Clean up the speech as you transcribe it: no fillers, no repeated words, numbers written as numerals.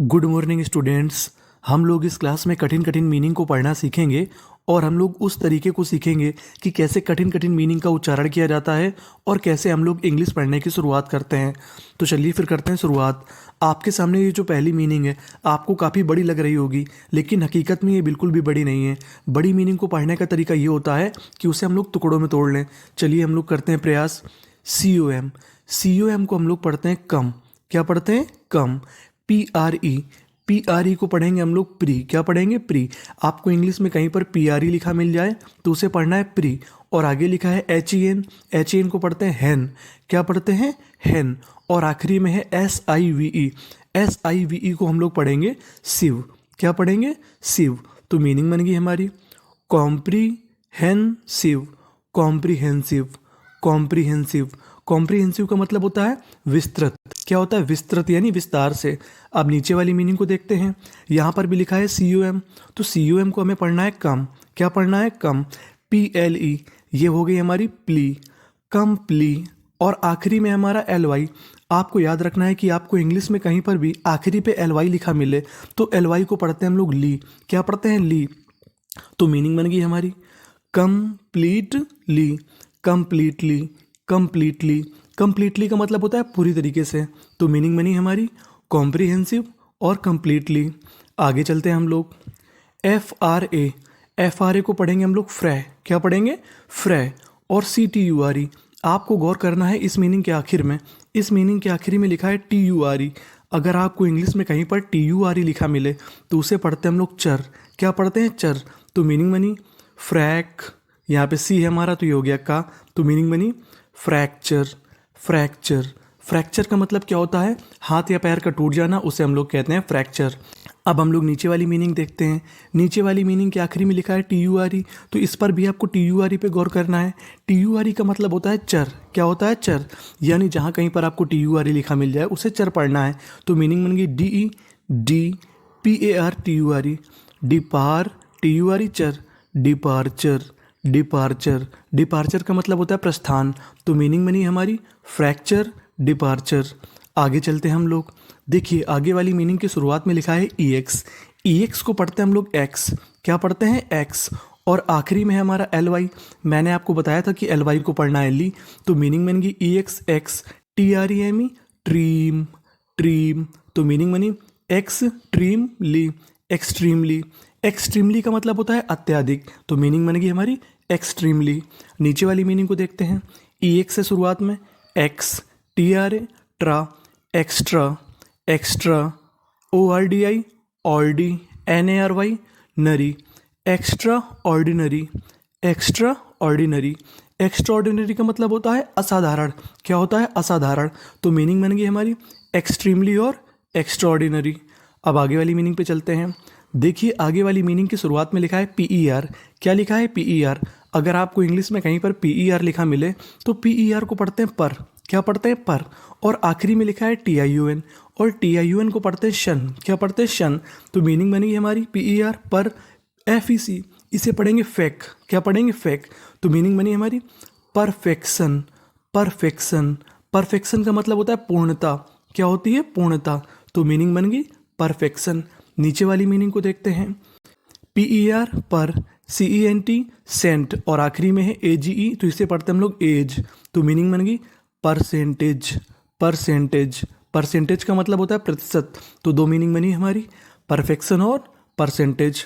Good morning students. हम लोग इस क्लास में कठिन कठिन मीनिंग को पढ़ना सीखेंगे और हम लोग उस तरीके को सीखेंगे कि कैसे कठिन कठिन मीनिंग का उच्चारण किया जाता है और कैसे हम लोग इंग्लिश पढ़ने की शुरुआत करते हैं। तो चलिए फिर करते हैं शुरुआत। आपके सामने ये जो पहली मीनिंग है आपको काफ़ी बड़ी लग रही होगी, लेकिन हकीकत में ये बिल्कुल भी बड़ी नहीं है। बड़ी मीनिंग को पढ़ने का तरीका ये होता है कि उसे हम लोग टुकड़ों में तोड़ लें। चलिए हम लोग करते हैं प्रयास। COM, COM को हम लोग पढ़ते हैं कम। क्या पढ़ते हैं? कम। PRE, PRE को पढ़ेंगे हम लोग प्री। क्या पढ़ेंगे? प्री। आपको इंग्लिश में कहीं पर PRE लिखा मिल जाए तो उसे पढ़ना है प्री। और आगे लिखा है HEN, HEN को पढ़ते हैं हैन। क्या पढ़ते हैं? हैन। और आखिरी में है SIVE, SIVE को हम लोग पढ़ेंगे सिव। क्या पढ़ेंगे? सिव। तो मीनिंग बन गई हमारी कॉम्प्रीहेंसिव, कॉम्प्रीहेंसिव, कॉम्प्रीहेंसिव। कॉम्प्रीहेंसिव का मतलब होता है विस्तृत। क्या होता है? विस्तृत यानी विस्तार से। अब नीचे वाली मीनिंग को देखते हैं। यहाँ पर भी लिखा है COM, तो COM को हमें पढ़ना है कम। क्या पढ़ना है? कम। PLE, ये हो गई हमारी प्ली, कम प्ली। और आखिरी में हमारा LY। आपको याद रखना है कि आपको इंग्लिश में कहीं पर भी आखिरी पे LY लिखा मिले तो LY को पढ़ते हैं हम लोग ली। क्या पढ़ते हैं? ली। तो मीनिंग बन गई हमारी कंप्लीटली, कंप्लीटली, कंप्लीटली। कंप्लीटली का मतलब होता है पूरी तरीके से। तो मीनिंग बनी हमारी कॉम्प्रिहेंसिव और कंप्लीटली। आगे चलते हैं हम लोग। FRA, FRA को पढ़ेंगे हम लोग फ्रे। क्या पढ़ेंगे? फ्रे। और CTURE, आपको गौर करना है इस मीनिंग के आखिर में। इस मीनिंग के आखिरी में लिखा है TURE। अगर आपको इंग्लिश में कहीं पर TURE लिखा मिले तो उसे पढ़ते हैं हम लोग चर। क्या पढ़ते हैं? चर। तो मीनिंग बनी फ्रैक, यहाँ पे C है हमारा तो ये हो गया का, तो मीनिंग बनी फ्रैक्चर, फ्रैक्चर। फ्रैक्चर का मतलब क्या होता है? हाथ या पैर का टूट जाना, उसे हम लोग कहते हैं फ्रैक्चर। अब हम लोग नीचे वाली मीनिंग देखते हैं। नीचे वाली मीनिंग के आखिरी में लिखा है TURE, तो इस पर भी आपको TURE पे गौर करना है। TURE का मतलब होता है चर। क्या होता है? चर। यानी जहाँ कहीं पर आपको TURE लिखा मिल जाए उसे चर पढ़ना है। तो मीनिंग बन गई DEDPARTURE, डिपार, TURE चर, डिपार्चर, डिपार्चर। डिपार्चर का मतलब होता है प्रस्थान। तो मीनिंग बनी हमारी फ्रैक्चर, डिपार्चर। आगे चलते हैं हम लोग। देखिए आगे वाली मीनिंग की शुरुआत में लिखा है EX, EX को पढ़ते हैं हम लोग X। क्या पढ़ते हैं? X। और आखिरी में है हमारा LY। मैंने आपको बताया था कि LY को पढ़ना है ली। तो मीनिंग बन गई EXX, TREME, ट्रीम, ट्रीम। तो मीनिंग बनी एक्सट्रीमली, एक्सट्रीमली। एक्सट्रीमली का मतलब होता है अत्यधिक। तो मीनिंग बन गई हमारी एक्सट्रीमली। नीचे वाली मीनिंग को देखते हैं। EX से शुरुआत में ex, TRA tra, extra, extra, ORDI ordi, NARY nary, extraordinary, extraordinary. Extraordinary का मतलब होता है असाधारण। क्या होता है? असाधारण। तो मीनिंग बन गई हमारी एक्सट्रीमली और एक्स्ट्रा ऑर्डिनरी। अब आगे वाली मीनिंग पे चलते हैं। देखिए आगे वाली मीनिंग की शुरुआत में लिखा है PER। क्या लिखा है? PER। अगर आपको इंग्लिश में कहीं पर PER लिखा मिले तो PER को पढ़ते हैं पर। क्या पढ़ते हैं? पर। और आखिरी में लिखा है TIUN, और TIUN को पढ़ते हैं शन। क्या पढ़ते हैं? शन। तो मीनिंग बनेगी हमारी PER पर। FEC, इसे पढ़ेंगे फेक। क्या पढ़ेंगे? फेक। तो मीनिंग बनी हमारी परफेक्शन, परफेक्शन। परफेक्शन का मतलब होता है पूर्णता। क्या होती है? पूर्णता। तो मीनिंग बन गई परफेक्शन। नीचे वाली मीनिंग को देखते हैं। PER पर, CENT सेंट, और आखिरी में है AGE, तो इसे पढ़ते हम लोग एज। तो मीनिंग बन गई परसेंटेज, परसेंटेज। परसेंटेज का मतलब होता है प्रतिशत। तो दो मीनिंग बनी हमारी परफेक्शन और परसेंटेज।